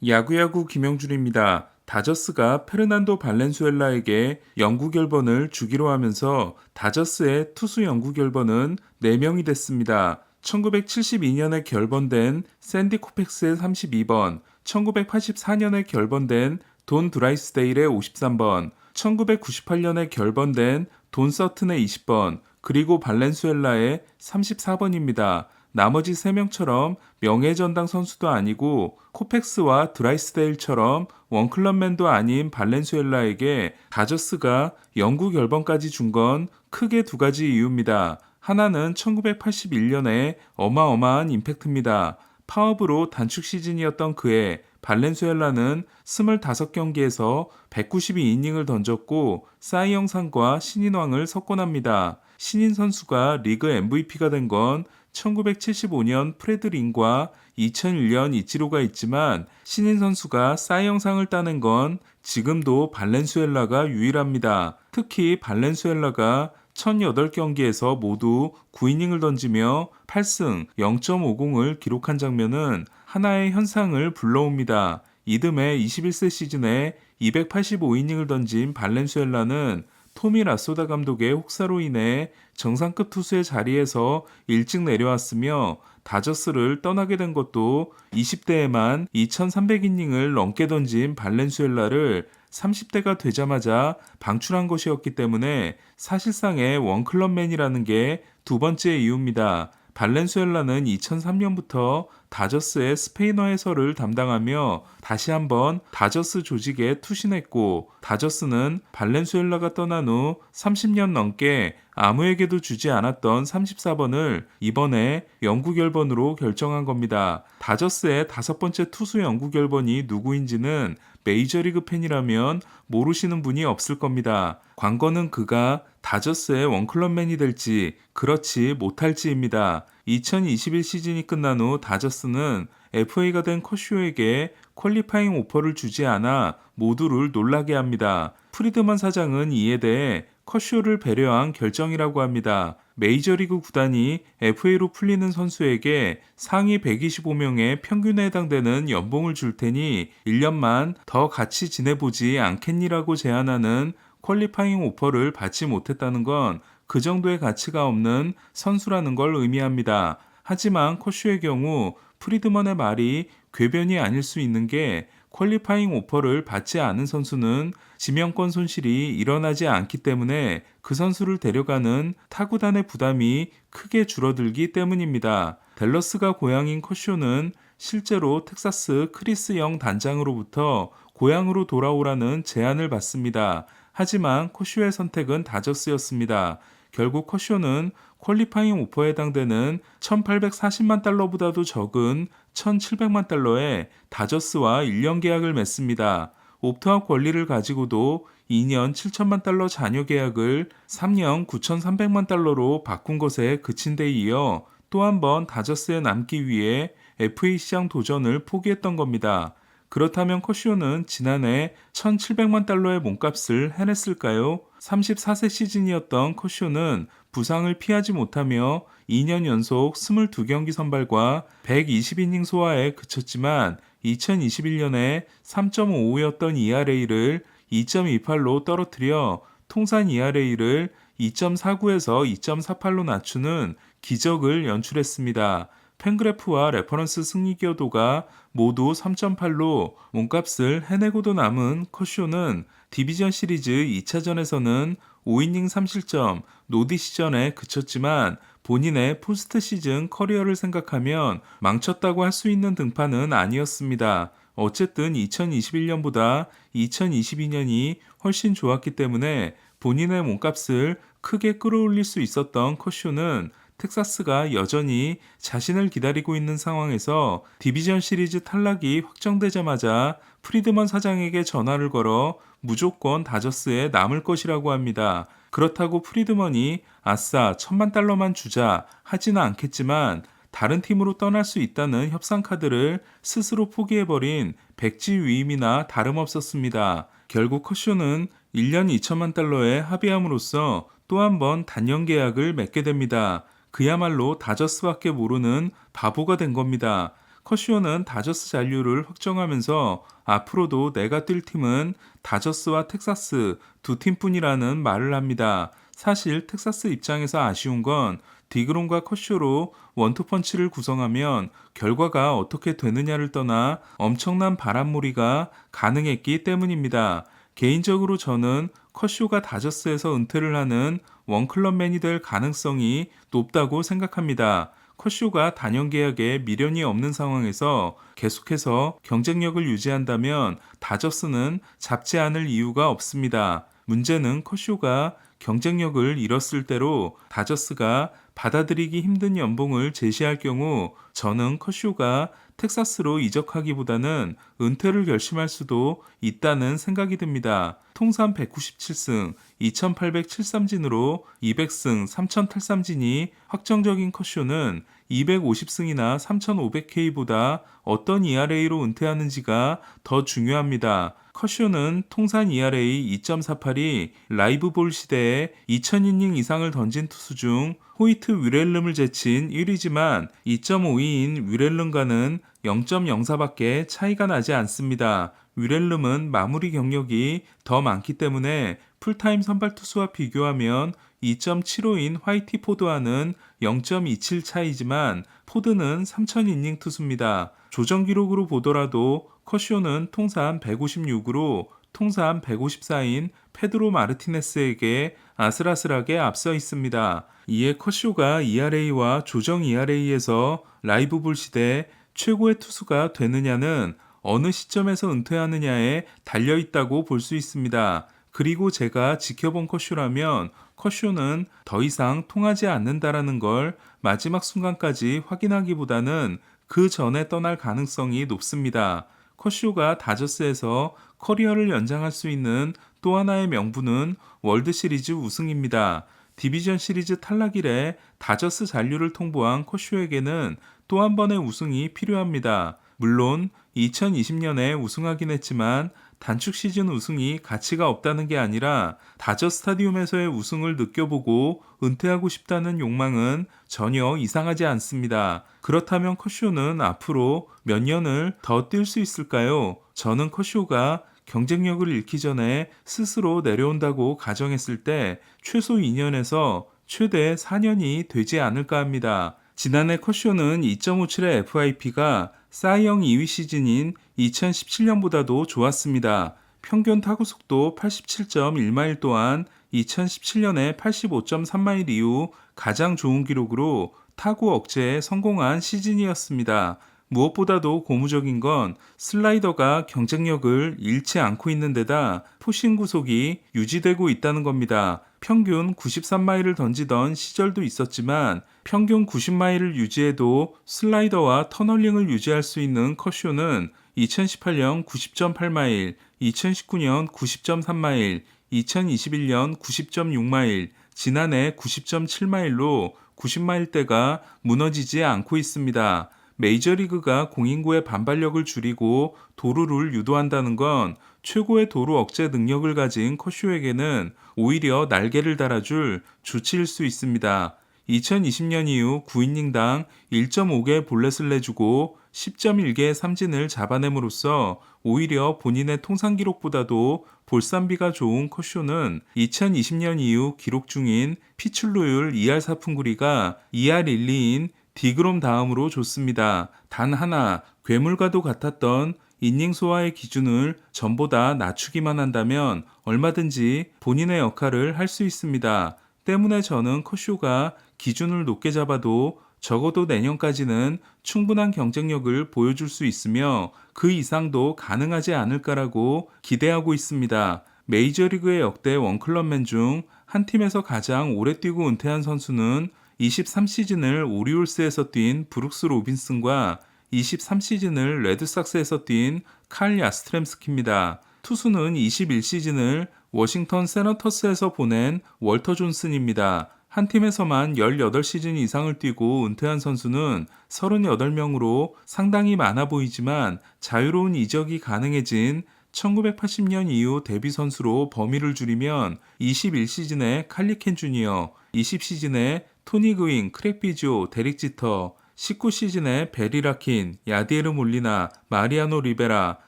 야구야구 김영준입니다. 다저스가 페르난도 발렌수엘라에게 영구 결번을 주기로 하면서 다저스의 투수 영구 결번은 4명이 됐습니다. 1972년에 결번된 샌디 코펙스의 32번, 1984년에 결번된 돈 드라이스데일의 53번, 1998년에 결번된 돈 서튼의 20번, 그리고 발렌수엘라의 34번입니다. 나머지 3명처럼 명예전당 선수도 아니고 코펙스와 드라이스데일처럼 원클럽맨도 아닌 발렌수엘라에게 다저스가 영구 결번까지 준 건 크게 두 가지 이유입니다. 하나는 1981년에 어마어마한 임팩트입니다. 파업으로 단축 시즌이었던 그해 발렌수엘라는 25경기에서 192이닝을 던졌고 사이영상과 신인왕을 석권합니다. 신인 선수가 리그 MVP가 된 건 1975년 프레드 린과 2001년 이치로가 있지만 신인 선수가 사이영상을 따낸 건 지금도 발렌수엘라가 유일합니다. 특히 발렌수엘라가 1008경기에서 모두 9이닝을 던지며 8승 0.50을 기록한 장면은 하나의 현상을 불러옵니다. 이듬해 21세 시즌에 285이닝을 던진 발렌수엘라는 토미 라소다 감독의 혹사로 인해 정상급 투수의 자리에서 일찍 내려왔으며 다저스를 떠나게 된 것도 20대에만 2300이닝을 넘게 던진 발렌수엘라를 30대가 되자마자 방출한 것이었기 때문에 사실상의 원클럽맨이라는 게 두 번째 이유입니다. 발렌수엘라는 2003년부터 다저스의 스페인어 해설을 담당하며 다시 한번 다저스 조직에 투신했고 다저스는 발렌수엘라가 떠난 후 30년 넘게 아무에게도 주지 않았던 34번을 이번에 영구 결번으로 결정한 겁니다. 다저스의 5번째 투수 영구 결번이 누구인지는 메이저리그 팬이라면 모르시는 분이 없을 겁니다. 관건은 그가 다저스의 원클럽맨이 될지 그렇지 못할지입니다. 2021 시즌이 끝난 후 다저스는 FA가 된 커쇼에게 퀄리파잉 오퍼를 주지 않아 모두를 놀라게 합니다. 프리드먼 사장은 이에 대해 커쇼를 배려한 결정이라고 합니다. 메이저리그 구단이 FA로 풀리는 선수에게 상위 125명의 평균에 해당되는 연봉을 줄 테니 1년만 더 같이 지내보지 않겠니라고 제안하는 퀄리파잉 오퍼를 받지 못했다는 건 그 정도의 가치가 없는 선수라는 걸 의미합니다. 하지만 커쇼의 경우 프리드먼의 말이 궤변이 아닐 수 있는 게 퀄리파잉 오퍼를 받지 않은 선수는 지명권 손실이 일어나지 않기 때문에 그 선수를 데려가는 타구단의 부담이 크게 줄어들기 때문입니다. 댈러스가 고향인 커쇼는 실제로 텍사스 크리스 영 단장으로부터 고향으로 돌아오라는 제안을 받습니다. 하지만 커쇼의 선택은 다저스였습니다. 결국 커쇼는 퀄리파잉 오퍼에 해당되는 1840만 달러보다도 적은 1700만 달러에 다저스와 1년 계약을 맺습니다. 옵트아웃 권리를 가지고도 2년 7천만 달러 잔여 계약을 3년 9,300만 달러로 바꾼 것에 그친 데 이어 또 한 번 다저스에 남기 위해 FA 시장 도전을 포기했던 겁니다. 그렇다면 커쇼는 지난해 1,700만 달러의 몸값을 해냈을까요? 34세 시즌이었던 커쇼는 부상을 피하지 못하며 2년 연속 22경기 선발과 120이닝 소화에 그쳤지만 2021년에 3.55였던 ERA를 2.28로 떨어뜨려 통산 ERA를 2.49에서 2.48로 낮추는 기적을 연출했습니다. 팬그래프와 레퍼런스 승리 기여도가 모두 3.8로 몸값을 해내고도 남은 커쇼는 디비전 시리즈 2차전에서는 5이닝 3실점, 노디시전에 그쳤지만 본인의 포스트 시즌 커리어를 생각하면 망쳤다고 할 수 있는 등판은 아니었습니다. 어쨌든 2021년보다 2022년이 훨씬 좋았기 때문에 본인의 몸값을 크게 끌어올릴 수 있었던 커쇼는 텍사스가 여전히 자신을 기다리고 있는 상황에서 디비전 시리즈 탈락이 확정되자마자 프리드먼 사장에게 전화를 걸어 무조건 다저스에 남을 것이라고 합니다. 그렇다고 프리드먼이 아싸 1,000만 달러만 주자 하지는 않겠지만 다른 팀으로 떠날 수 있다는 협상 카드를 스스로 포기해버린 백지위임이나 다름없었습니다. 결국 커쇼는 1년 2천만 달러에 합의함으로써 또 한 번 단년 계약을 맺게 됩니다. 그야말로 다저스밖에 모르는 바보가 된 겁니다. 커쇼는 다저스 잔류를 확정하면서 앞으로도 내가 뛸 팀은 다저스와 텍사스 두 팀뿐이라는 말을 합니다. 사실 텍사스 입장에서 아쉬운 건 디그롬과 커쇼로 원투펀치를 구성하면 결과가 어떻게 되느냐를 떠나 엄청난 바람몰이가 가능했기 때문입니다. 개인적으로 저는 커쇼가 다저스에서 은퇴를 하는 원클럽맨이 될 가능성이 높다고 생각합니다. 커쇼가 단연 계약에 미련이 없는 상황에서 계속해서 경쟁력을 유지한다면 다저스는 잡지 않을 이유가 없습니다. 문제는 커쇼가 경쟁력을 잃었을 때로 다저스가 받아들이기 힘든 연봉을 제시할 경우 저는 커쇼가 텍사스로 이적하기보다는 은퇴를 결심할 수도 있다는 생각이 듭니다. 통산 197승, 2807삼진으로 200승, 3000탈삼진이 확정적인 커쇼는 250승이나 3500K보다 어떤 ERA로 은퇴하는지가 더 중요합니다. 커쇼는 통산 ERA 2.48이 라이브볼 시대에 2000이닝 이상을 던진 투수 중 호이트 위렐름을 제친 1위지만 2.52인 위렐름과는 0.04밖에 차이가 나지 않습니다. 위렐름은 마무리 경력이 더 많기 때문에 풀타임 선발 투수와 비교하면 2.75인 화이티 포드와는 0.27 차이지만 포드는 3000이닝 투수입니다. 조정 기록으로 보더라도 커쇼는 통산 156으로 통산 154인 페드로 마르티네스에게 아슬아슬하게 앞서 있습니다. 이에 커쇼가 ERA와 조정 ERA에서 라이브볼 시대 최고의 투수가 되느냐는 어느 시점에서 은퇴하느냐에 달려있다고 볼 수 있습니다. 그리고 제가 지켜본 커쇼라면 커쇼는 더 이상 통하지 않는다라는 걸 마지막 순간까지 확인하기보다는 그 전에 떠날 가능성이 높습니다. 커쇼가 다저스에서 커리어를 연장할 수 있는 또 하나의 명분은 월드시리즈 우승입니다. 디비전 시리즈 탈락 이래 다저스 잔류를 통보한 커쇼에게는 또 한 번의 우승이 필요합니다. 물론 2020년에 우승하긴 했지만 단축 시즌 우승이 가치가 없다는 게 아니라 다저 스타디움에서의 우승을 느껴보고 은퇴하고 싶다는 욕망은 전혀 이상하지 않습니다. 그렇다면 커쇼는 앞으로 몇 년을 더 뛸 수 있을까요? 저는 커쇼가 경쟁력을 잃기 전에 스스로 내려온다고 가정했을 때 최소 2년에서 최대 4년이 되지 않을까 합니다. 지난해 커쇼는 2.57의 FIP가 사이영 2위 시즌인 2017년보다도 좋았습니다. 평균 타구 속도 87.1마일 또한 2017년에 85.3마일 이후 가장 좋은 기록으로 타구 억제에 성공한 시즌이었습니다. 무엇보다도 고무적인 건 슬라이더가 경쟁력을 잃지 않고 있는 데다 포신 구속이 유지되고 있다는 겁니다. 평균 93마일을 던지던 시절도 있었지만 평균 90마일을 유지해도 슬라이더와 터널링을 유지할 수 있는 커쇼는 2018년 90.8마일, 2019년 90.3마일, 2021년 90.6마일, 지난해 90.7마일로 90마일대가 무너지지 않고 있습니다. 메이저리그가 공인구의 반발력을 줄이고 도루를 유도한다는 건 최고의 도루 억제 능력을 가진 커쇼에게는 오히려 날개를 달아줄 조치일 수 있습니다. 2020년 이후 9이닝당 1.5개 볼넷을 내주고 10.1개의 삼진을 잡아냄으로써 오히려 본인의 통산 기록보다도 볼쌈비가 좋은 커쇼는 2020년 이후 기록 중인 피출루율 2할 4푼구리가 2할 1, 2인 디그롬 다음으로 좋습니다. 단 하나, 괴물과도 같았던 이닝 소화의 기준을 전보다 낮추기만 한다면 얼마든지 본인의 역할을 할 수 있습니다. 때문에 저는 커쇼가 기준을 높게 잡아도 적어도 내년까지는 충분한 경쟁력을 보여줄 수 있으며 그 이상도 가능하지 않을까라고 기대하고 있습니다. 메이저리그의 역대 원클럽맨 중 한 팀에서 가장 오래 뛰고 은퇴한 선수는 23시즌을 오리올스에서 뛴 브룩스 로빈슨과 23시즌을 레드삭스에서 뛴 칼 야스트렘스키입니다. 투수는 21시즌을 워싱턴 세너터스에서 보낸 월터 존슨입니다. 한 팀에서만 18시즌 이상을 뛰고 은퇴한 선수는 38명으로 상당히 많아 보이지만 자유로운 이적이 가능해진 1980년 이후 데뷔 선수로 범위를 줄이면 21시즌에 칼리켄 주니어, 20시즌에 토니 그윈, 크랙 비조, 데릭 지터, 19시즌에 베리 라킨, 야디에르 몰리나, 마리아노 리베라,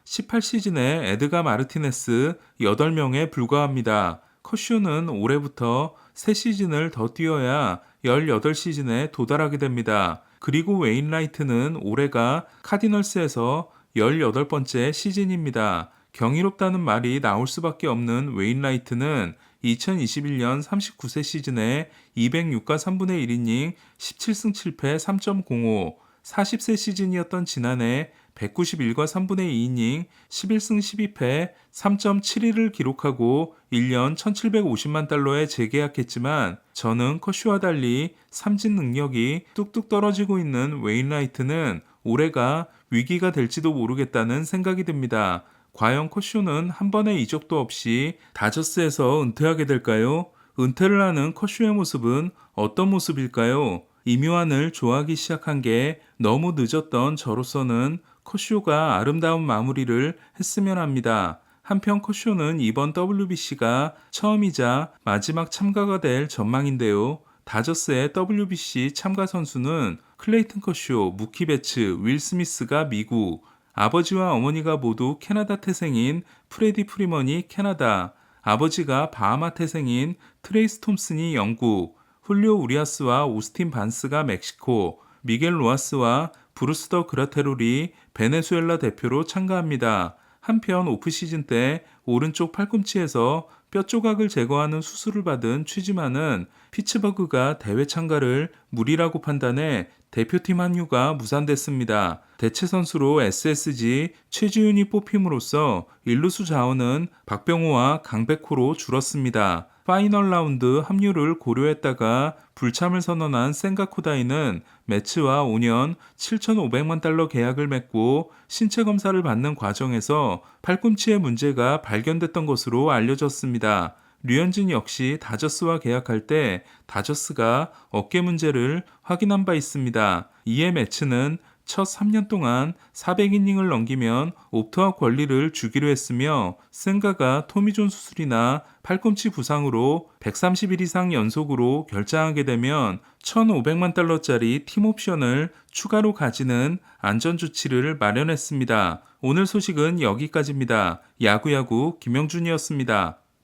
18시즌에 에드가 마르티네스 8명에 불과합니다. 커쇼는 올해부터 3시즌을 더 뛰어야 18시즌에 도달하게 됩니다. 그리고 웨인라이트는 올해가 카디널스에서 18번째 시즌입니다. 경이롭다는 말이 나올 수밖에 없는 웨인라이트는 2021년 39세 시즌에 206과 3분의 1이닝 17승 7패 3.05, 40세 시즌이었던 지난해 191과 3분의 2이닝 11승 12패 3.71을 기록하고 1년 1750만 달러에 재계약했지만 저는 커쇼와 달리 삼진 능력이 뚝뚝 떨어지고 있는 웨인라이트는 올해가 위기가 될지도 모르겠다는 생각이 듭니다. 과연 커쇼는 한 번의 이적도 없이 다저스에서 은퇴하게 될까요? 은퇴를 하는 커쇼의 모습은 어떤 모습일까요? 이묘한을 좋아하기 시작한 게 너무 늦었던 저로서는 커쇼가 아름다운 마무리를 했으면 합니다. 한편 커쇼는 이번 WBC가 처음이자 마지막 참가가 될 전망인데요. 다저스의 WBC 참가 선수는 클레이튼 커쇼, 무키 베츠, 윌 스미스가 미국, 아버지와 어머니가 모두 캐나다 태생인 프레디 프리먼이 캐나다, 아버지가 바하마 태생인 트레이스 톰슨이 영국, 훌리오 우리아스와 오스틴 반스가 멕시코, 미겔 로아스와 브루스 더 그라테롤이 베네수엘라 대표로 참가합니다. 한편 오프시즌 때 오른쪽 팔꿈치에서 뼈 조각을 제거하는 수술을 받은 취지만은 피츠버그가 대회 참가를 무리라고 판단해 대표팀 합류가 무산됐습니다. 대체 선수로 SSG 최지훈이 뽑힘으로써 일루수 자원은 박병호와 강백호로 줄었습니다. 파이널 라운드 합류를 고려했다가 불참을 선언한 센가코다이는 매츠와 5년 7,500만 달러 계약을 맺고 신체 검사를 받는 과정에서 팔꿈치에 문제가 발견됐던 것으로 알려졌습니다. 류현진 역시 다저스와 계약할 때 다저스가 어깨 문제를 확인한 바 있습니다. 이에 매츠는 첫 3년 동안 400이닝을 넘기면 옵트아웃 권리를 주기로 했으며 센가가 토미존 수술이나 팔꿈치 부상으로 130일 이상 연속으로 결장하게 되면 1,500만 달러짜리 팀 옵션을 추가로 가지는 안전조치를 마련했습니다. 오늘 소식은 여기까지입니다. 야구야구 김영준이었습니다.